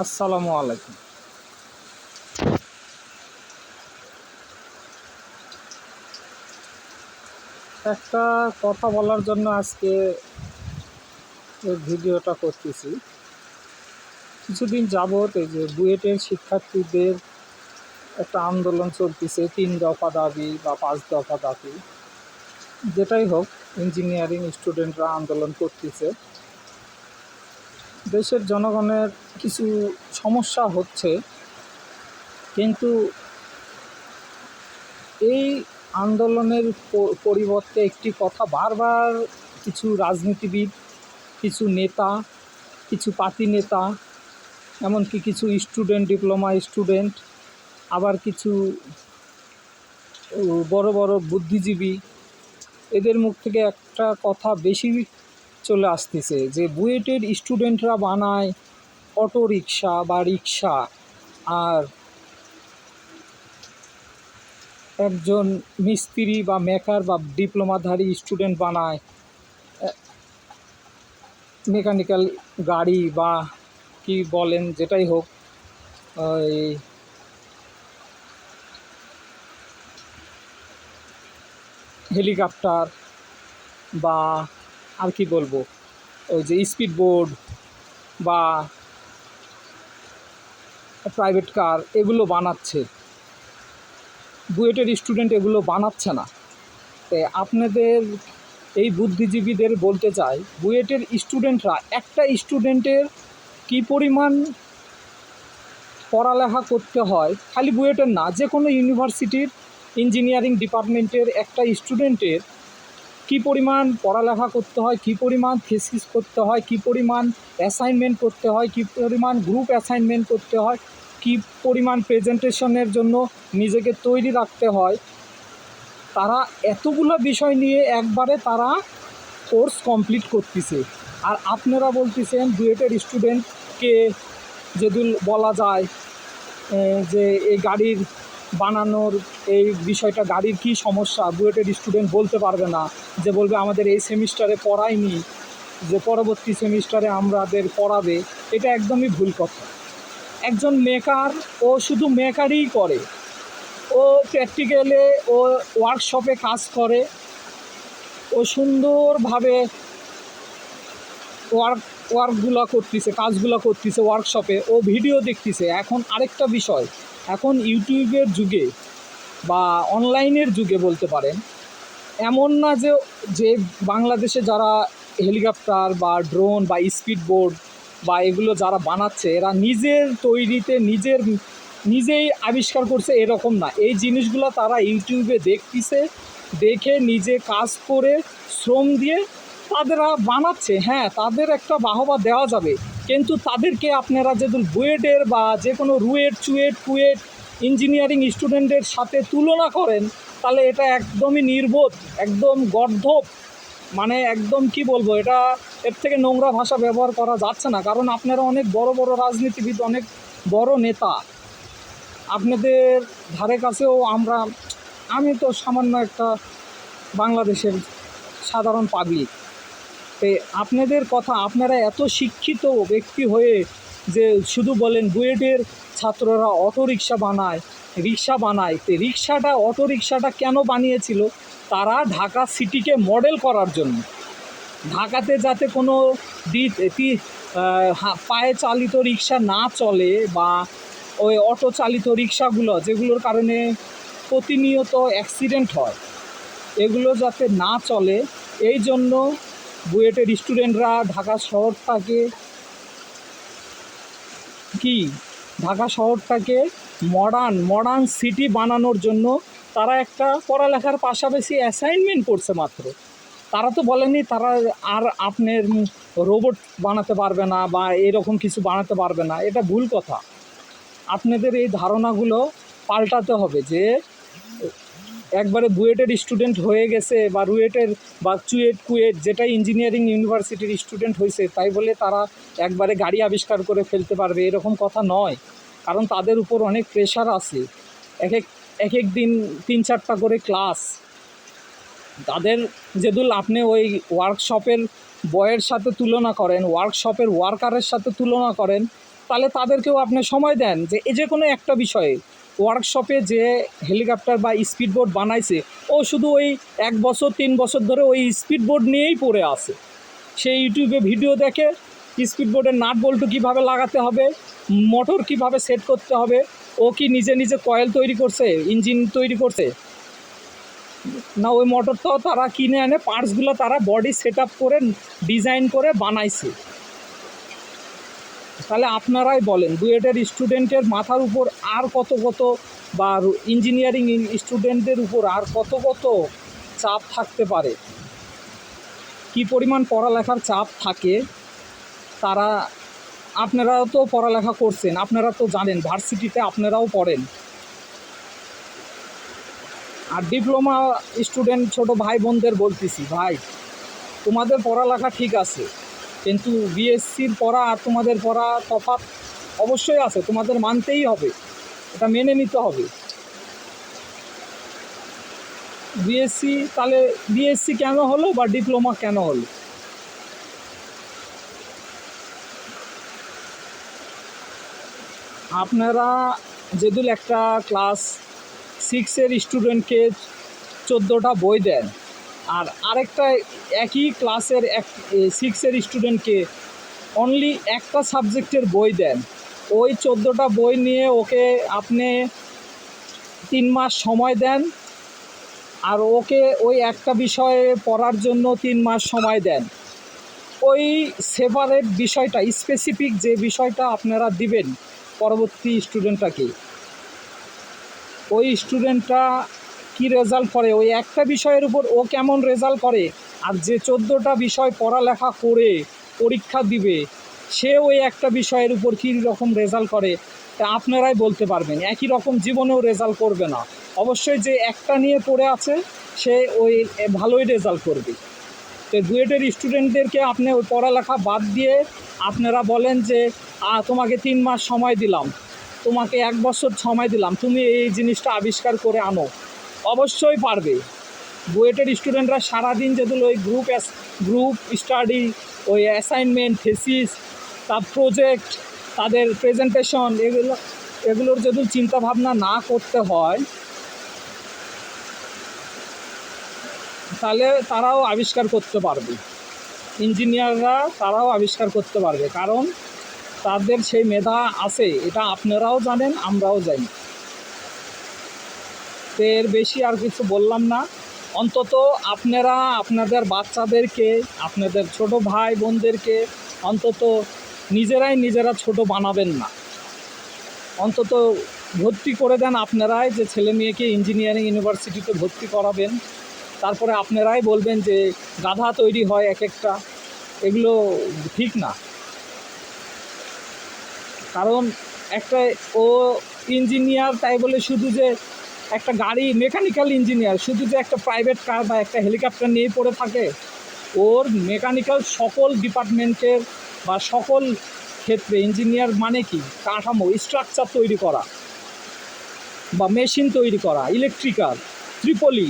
আসসালামু আলাইকুম। একটা কথা বলার জন্য আজকে এই ভিডিওটা করতেছি। কিছুদিন যাবৎ এই যে বুয়েটের শিক্ষার্থীদের একটা আন্দোলন চলতেছে, 3 দফা দাবি বা 5 দফা দাবি, যেটাই হোক ইঞ্জিনিয়ারিং স্টুডেন্টরা আন্দোলন করতেছে। দেশের জনগণের কিছু সমস্যা হচ্ছে, কিন্তু এই আন্দোলনের পরিবর্তে একটি কথা বারবার কিছু রাজনীতিবিদ, কিছু নেতা, কিছু পাতি নেতা, এমনকি কিছু স্টুডেন্ট, ডিপ্লোমা স্টুডেন্ট, আবার কিছু বড় বড় বুদ্ধিজীবী, এদের মুখ থেকে একটা কথা বেশি চলে আসতেছে যে বুয়েটের স্টুডেন্টরা বানায় অটো রিক্সা বা রিক্সা, আর একজন মিস্ত্রি বা মেকার বা ডিপ্লোমাধারী স্টুডেন্ট বানায় মেকানিক্যাল গাড়ি বা কি বলেন, যেটাই হোক, ওই হেলিকপ্টার বা আর কি বলবো, ওই যে স্পিড বোট বা প্রাইভেট কার, এগুলো বানাচ্ছে। বুয়েটের স্টুডেন্ট এগুলো বানাচ্ছে না। আপনাদের এই বুদ্ধিজীবীদের বলতে চাই, বুয়েটের স্টুডেন্টরা, একটা স্টুডেন্টের কী পরিমাণ পড়ালেখা করতে হয়, খালি বুয়েটের না, যে কোনো ইউনিভার্সিটির ইঞ্জিনিয়ারিং ডিপার্টমেন্টের একটা স্টুডেন্টের কী পরিমাণ পড়ালেখা করতে হয়, কী পরিমাণ থিসিস করতে হয়, কী পরিমাণ অ্যাসাইনমেন্ট করতে হয়, কী পরিমাণ গ্রুপ অ্যাসাইনমেন্ট করতে হয়, কী পরিমাণ প্রেজেন্টেশনের জন্য নিজেকে তৈরি রাখতে হয়, তারা এতগুলো বিষয় নিয়ে একবারে তারা কোর্স কমপ্লিট করতেছে। আর আপনারা বলতেছেন বুয়েটের স্টুডেন্টকে যদি বলা যায় যে এই গাড়ির বানানোর এই বিষয়টা, গাড়ির কী সমস্যা, বুয়েটের স্টুডেন্ট বলতে পারবে না, যে বলবে আমাদের এই সেমিস্টারে পড়ায়নি, যে পরবর্তী সেমিস্টারে আমাদের পড়াবে। এটা একদমই ভুল কথা। একজন মেকার, ও শুধু মেকারই করে, ও প্র্যাকটিক্যালে, ও ওয়ার্কশপে কাজ করে, ও সুন্দরভাবে ওয়ার্কগুলো করতেছে, কাজগুলো করতেছে ওয়ার্কশপে, ও ভিডিও দেখতেছে। এখন আরেকটা বিষয়, এখন ইউটিউবের যুগে বা অনলাইনের যুগে বলতে পারেন, এমন না যে যে বাংলাদেশে যারা হেলিকপ্টার বা ড্রোন বা স্পিড বোট বা এগুলো যারা বানাচ্ছে, এরা নিজের তৈরিতে নিজেই আবিষ্কার করছে, এরকম না। এই জিনিসগুলো তারা ইউটিউবে দেখতেছে, দেখে নিজে কাজ করে শ্রম দিয়ে তাদেরা বানাচ্ছে। হ্যাঁ, তাদের একটা বাহবা দেওয়া যাবে, কিন্তু তাদেরকে আপনারা যদি বুয়েটের বা যে কোনো রুয়েট, চুয়েট, কুয়েট ইঞ্জিনিয়ারিং স্টুডেন্টদের সাথে তুলনা করেন, তাহলে এটা একদমই নির্বোধ, একদম গর্ধব, মানে একদম কি বলবো, এটা এর থেকে নোংরা ভাষা ব্যবহার করা যাচ্ছে না। কারণ আপনারা অনেক বড় বড় রাজনীতিবিদ, অনেক বড় নেতা, আপনাদের ধারে কাছেও আমি তো সামান্য একটা বাংলাদেশের সাধারণ পাবলিক। আপনাদের কথা, আপনারা এত শিক্ষিত ব্যক্তি হয়ে যে শুধু বলেন বুয়েটের ছাত্ররা অটোরিকশা বানায়, রিক্সা বানায়। তো অটোরিকশাটা কেন বানিয়েছিল? তারা ঢাকা সিটিকে মডেল করার জন্য, ঢাকাতে যাতে কোনো পায়ে চালিত রিক্সা না চলে, বা ওই অটো চালিত রিক্সাগুলো যেগুলোর কারণে প্রতিনিয়ত অ্যাক্সিডেন্ট হয়, এগুলো যাতে না চলে, এই জন্য বুয়েটের স্টুডেন্টরা ঢাকা শহরটাকে মডার্ন সিটি বানানোর জন্য তারা একটা পড়ালেখার পাশাপাশি অ্যাসাইনমেন্ট করছে মাত্র। তারা তো বলেনি তারা আর আপনার রোবট বানাতে পারবে না বা এরকম কিছু বানাতে পারবে না। এটা ভুল কথা। আপনাদের এই ধারণাগুলো পাল্টাতে হবে, যে একবারে বুয়েটের স্টুডেন্ট হয়ে গেছে বা রুয়েটের বা চুয়েট, কুয়েট, যেটা ইঞ্জিনিয়ারিং ইউনিভার্সিটির স্টুডেন্ট হয়েছে, তাই বলে তারা একবারে গাড়ি আবিষ্কার করে ফেলতে পারবে, এরকম কথা নয়। কারণ তাদের উপর অনেক প্রেশার আছে, এক এক দিন 3-4টা করে ক্লাস। তাদের যদি আপনি ওই ওয়ার্কশপের বয়ের সাথে তুলনা করেন, ওয়ার্কশপের ওয়ার্কারের সাথে তুলনা করেন, তাহলে তাদেরকেও আপনি সময় দেন যে যে কোনো একটা বিষয়ে ওয়ার্কশপে যে হেলিকপ্টার বা স্পিডবোট বানাইছে ও শুধু ওই 1 বছর 3 বছর ধরে ওই স্পিডবোট নিয়েই পড়ে আছে। সে ইউটিউবে ভিডিও দেখে স্পিডবোটের নাট বল্টু কীভাবে লাগাতে হবে, মোটর কিভাবে সেট করতে হবে, ও কি নিজে নিজে কয়েল তৈরি করছে, ইঞ্জিন তৈরি করছে, না ওই মোটরটাও তারা কিনে এনে পার্টসগুলো তারা বডি সেট আপ করে ডিজাইন করে বানাইছে। তাহলে আপনারাই বলেন বুয়েটের স্টুডেন্টের মাথার উপর আর কত কত বা ইঞ্জিনিয়ারিং স্টুডেন্টদের উপর আর কত কত চাপ থাকতে পারে, কি পরিমাণ পড়ালেখার চাপ থাকে তারা। আপনারাও তো পড়ালেখা করছেন, আপনারা তো জানেন, ভার্সিটিতে আপনারাও পড়েন। আর ডিপ্লোমা স্টুডেন্ট ছোট ভাই বোনদের বলতেছি, ভাই তোমাদের পড়ালেখা ঠিক আছে, কিন্তু বিএসসির পড়া আর তোমাদের পড়া তফাৎ অবশ্যই আছে, তোমাদের মানতেই হবে, এটা মেনে নিতে হবে। বিএসসি তাহলে বিএসসি কেন হলো বা ডিপ্লোমা কেন হলো? আপনারা যেদুল একটা ক্লাস 6-এর স্টুডেন্টকে 14টা বই দেন, আর আরেকটা একই ক্লাসের 6-এর স্টুডেন্টকে অনলি একটা সাবজেক্টের বই দেন, ওই 14টা বই নিয়ে ওকে আপনি 3 মাস সময় দেন, আর ওকে ওই একটা বিষয়ে পড়ার জন্য 3 মাস সময় দেন। ওই সেপারেট বিষয়টা, স্পেসিফিক যে বিষয়টা আপনারা দিবেন পরবর্তী স্টুডেন্টটাকে, ওই স্টুডেন্টটা কি রেজাল্ট করে, ওই একটা বিষয়ের উপর ও কেমন রেজাল্ট করে, আর যে 14টা বিষয় পড়ালেখা করে পরীক্ষা দিবে সে ওই একটা বিষয়ের উপর কী রকম রেজাল্ট করে তা আপনারাই বলতে পারবেন। একই রকম জীবনেও রেজাল্ট করবে না, অবশ্যই যে একটা নিয়ে পড়ে আছে সে ওই ভালোই রেজাল্ট করবে। তো বুয়েটের স্টুডেন্টদেরকে আপনি ওই পড়ালেখা বাদ দিয়ে আপনারা বলেন যে তোমাকে 3 মাস সময় দিলাম, তোমাকে 1 বছর সময় দিলাম, তুমি এই জিনিসটা আবিষ্কার করে আনো, অবশ্যই পারবে। বুয়েটের স্টুডেন্টরা সারাদিন যেগুলো ওই গ্রুপ স্টাডি, ওই অ্যাসাইনমেন্ট, থিসিস, তার প্রজেক্ট, তাদের প্রেজেন্টেশন, এগুলোর যদি চিন্তাভাবনা না করতে হয় তাহলে তারাও আবিষ্কার করতে পারবে। ইঞ্জিনিয়াররা তারাও আবিষ্কার করতে পারবে, কারণ তাদের সেই মেধা আছে, এটা আপনারাও জানেন, আমরাও জানি। তো এর বেশি আর কিছু বললাম না। অন্তত আপনারা আপনাদের বাচ্চাদেরকে, আপনাদের ছোট ভাই বোনদেরকে অন্তত নিজেরা ছোট বানাবেন না, অন্তত ভর্তি করে দেন আপনারাই, যে ছেলে মেয়েকে ইঞ্জিনিয়ারিং ইউনিভার্সিটিতে ভর্তি করাবেন, তারপরে আপনারাই বলবেন যে গাধা তৈরি হয় এক একটা, এগুলো ঠিক না। কারণ একটা ও ইঞ্জিনিয়ার তাই বলে শুধু যে একটা গাড়ি মেকানিক্যাল ইঞ্জিনিয়ার, শুধু যে একটা প্রাইভেট কার বা একটা হেলিকপ্টার নিয়ে পড়ে থাকে, ওর মেকানিক্যাল সকল ডিপার্টমেন্টের বা সকল ক্ষেত্রে ইঞ্জিনিয়ার মানে কি কাঠামো স্ট্রাকচার তৈরি করা বা মেশিন তৈরি করা, ইলেকট্রিক্যাল, ত্রিপলি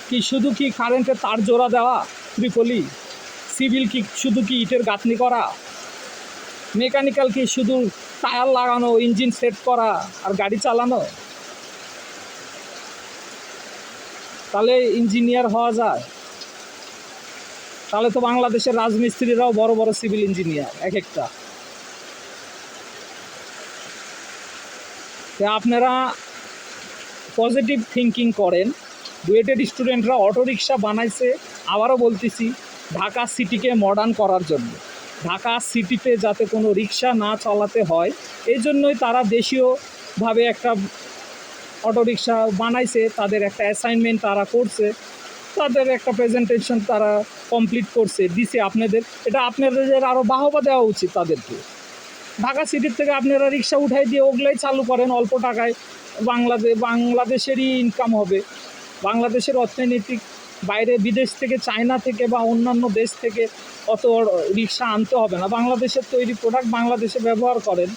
কি শুধু কি কারেন্টের তার জোড়া দেওয়া, ত্রিপলি সিভিল কি শুধু কি ইটের গাঁথনি করা, মেকানিক্যাল কি শুধু টায়ার লাগানো, ইঞ্জিন সেট করা আর গাড়ি চালানো? তাহলে ইঞ্জিনিয়ার হওয়া যায়? তাহলে তো বাংলাদেশের রাজমিস্ত্রিরাও বড় বড় সিভিল ইঞ্জিনিয়ার এক একটা। আপনারা পজিটিভ থিঙ্কিং করেন। বুয়েটের স্টুডেন্টরা অটোরিকশা বানাইছে, আবারও বলতেছি, ঢাকা সিটিকে মডার্ন করার জন্য, ঢাকা সিটিতে যাতে কোনো রিক্সা না চালাতে হয় এই জন্যই তারা দেশীয়ভাবে একটা অটোরিকশা বানাইছে। তাদের একটা অ্যাসাইনমেন্ট তারা করছে, তাদের একটা প্রেজেন্টেশন তারা কমপ্লিট করছে, দিছে আপনাদের, এটা আপনাদের আরও বাহবা দেওয়া উচিত তাদেরকে। ঢাকা সিটির থেকে আপনারা রিক্সা উঠাই দিয়ে ওগুলাই চালু করেন, অল্প টাকায় বাংলাদেশেরই ইনকাম হবে, বাংলাদেশের অর্থনৈতিক বাইরে বিদেশ থেকে, চায়না থেকে বা অন্যান্য দেশ থেকে অত রিক্সা আনতে হবে না, বাংলাদেশের তৈরি প্রোডাক্ট বাংলাদেশে ব্যবহার করেন,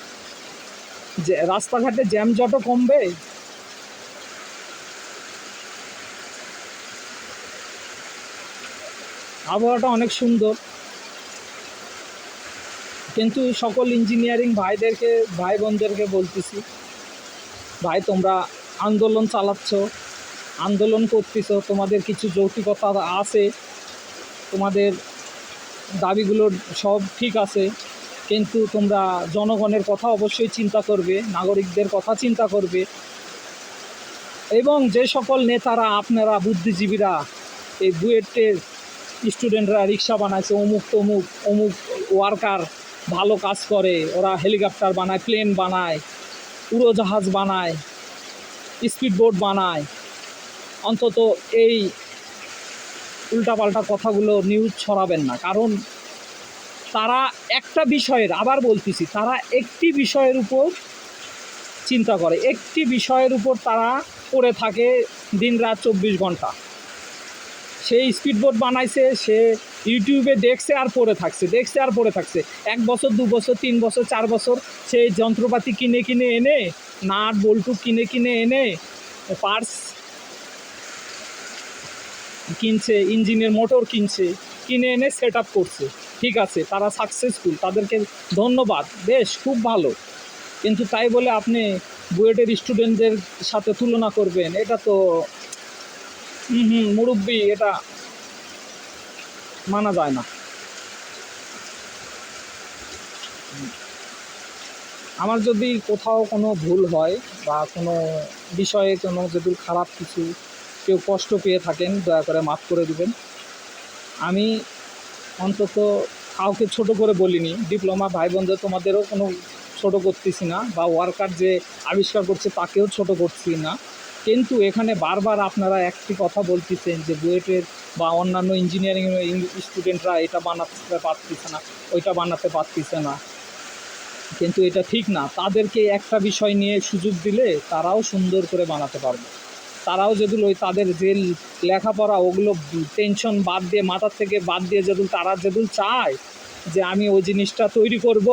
যে রাস্তাঘাটে জ্যামজটও কমবে। আবহাওয়াটা অনেক সুন্দর, কিন্তু সকল ইঞ্জিনিয়ারিং ভাইদেরকে, ভাই বোনদেরকে বলতেছি, ভাই তোমরা আন্দোলন চালাচ্ছ, আন্দোলন করতেছ, তোমাদের কিছু যৌক্তিকতা আছে, তোমাদের দাবিগুলো সব ঠিক আছে, কিন্তু তোমরা জনগণের কথা অবশ্যই চিন্তা করবে, নাগরিকদের কথা চিন্তা করবে। এবং যে সকল নেতারা, আপনারা বুদ্ধিজীবীরা এই বুয়েটের স্টুডেন্টরা রিক্সা বানাইছে, অমুক তমুক, অমুক ওয়ার্কার ভালো কাজ করে, ওরা হেলিকপ্টার বানায়, প্লেন বানায়, উড়োজাহাজ বানায়, স্পিডবোট বানায়, অন্তত এই উল্টাপাল্টা কথাগুলো নিউজ ছড়াবেন না। কারণ তারা একটা বিষয়ের, আবার বলতেছি, তারা একটি বিষয়ের উপর চিন্তা করে, একটি বিষয়ের উপর তারা পড়ে থাকে দিনরাত 24 ঘন্টা। সে স্পিডবোট বানাইছে, সে ইউটিউবে দেখছে আর পড়ে থাকছে, দেখছে আর পড়ে থাকছে, 1 বছর 2 বছর 3 বছর 4 বছর সেই যন্ত্রপাতি কিনে কিনে এনে, নাট বল্টু কিনে কিনে এনে, পার্টস কিনছে, ইঞ্জিনের মোটর কিনছে, কিনে এনে সেট আপ করছে। ঠিক আছে, তারা সাকসেসফুল, তাদেরকে ধন্যবাদ, বেশ খুব ভালো। কিন্তু তাই বলে আপনি বুয়েটের স্টুডেন্টদের সাথে তুলনা করবেন, এটা তো মুরব্বি, এটা মানা যায় না। আমার যদি কোথাও কোনো ভুল হয় বা কোনো বিষয়ে কোনো যদি খারাপ কিছু কেউ কষ্ট পেয়ে থাকেন, দয়া করে মাফ করে দিবেন। আমি অন্তত কাউকে ছোট করে বলিনি, ডিপ্লোমা ভাই বোনদের তোমাদেরও কোনো ছোট করতেছি না, বা ওয়ার্কার যে আবিষ্কার করছে তাকেও ছোট করছি না। কিন্তু এখানে বারবার আপনারা একটি কথা বলতেছেন যে বুয়েটের বা অন্যান্য ইঞ্জিনিয়ারিং স্টুডেন্টরা এটা বানাতে পারতেছে না, ওইটা বানাতে পারতেছে না, কিন্তু এটা ঠিক না। তাদেরকে একটা বিষয় নিয়ে সুযোগ দিলে তারাও সুন্দর করে বানাতে পারবে। তারাও যদি ওই তাদের যে লেখাপড়া ওগুলো টেনশন বাদ দিয়ে, মাথার থেকে বাদ দিয়ে, যদি তারা যদি চায় যে আমি ওই জিনিসটা তৈরি করব,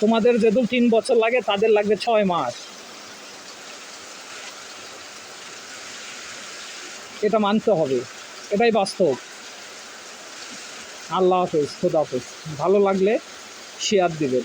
তোমাদের যদি 3 বছর লাগে, তাদের লাগবে 6 মাস। এটা মানতে হবে, এটাই বাস্তব। আল্লাহ হাফেজ, খোদা হাফেজ। ভালো লাগলে শেয়ার দিবেন।